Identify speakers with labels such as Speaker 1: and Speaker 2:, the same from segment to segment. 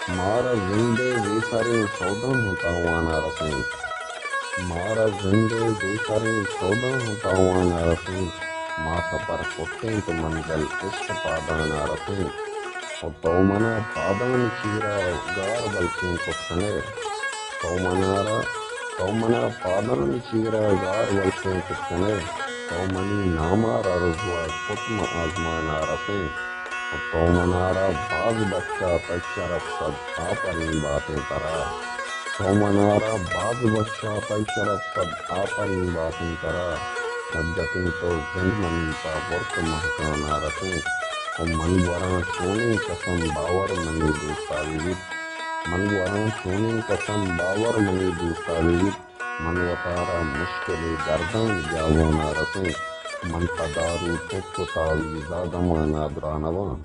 Speaker 1: مارا زندے سارے سودا ہتاوانا رسیں مارا زندے سارے سودا ہتاوانا رسیں ما سفر پٹیں تو منزل عشق پادانا رسیں تو منا پادان چیرا گار بلکیں کتنے تو منارا تو منا پادان چیرا گار بلکیں کتنے تو منی نامارا رضوا قطم آزمانا رسیں تو منارا باز بچہ پیشرف صد آپرین باتیں کرا تو منارا باز بچہ پیشرف صد آپرین باتیں کرا حجتیں تو زند منی پا برت مہکانا رسیں من وراں چونیں قسم باور منی دوستا ویت من وراں چونیں قسم باور منی دوستا ویت من وطارا مشکل دردان جاوانا رسیں من پدارو تکو تاویزا دمانا درانوان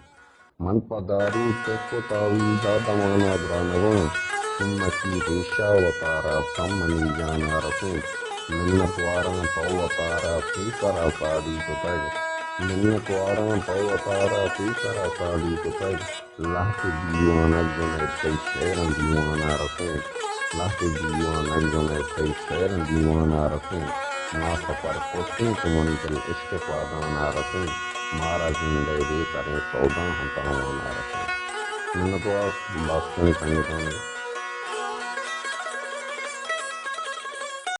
Speaker 1: من پدارو تکو تاویزا دمانا درانوان ہمتی ریشا وطارا پم منی جانا رسیں منت واراں پو وطارا پیسرا ساڑی تو تگ منت واراں پو وطارا پیسرا ساڑی تو تگ لاہ کے دیوانا جنے کئی شیرن دیوانا رسیں لاہ کے دیوانا جنے کئی شیرن دیوانا رسیں ما سفر پٹیں تو منزل عشق پادانا رسیں مارا زندے کریں سودا ہتاوانا رسیں منت وار لاسٹ میں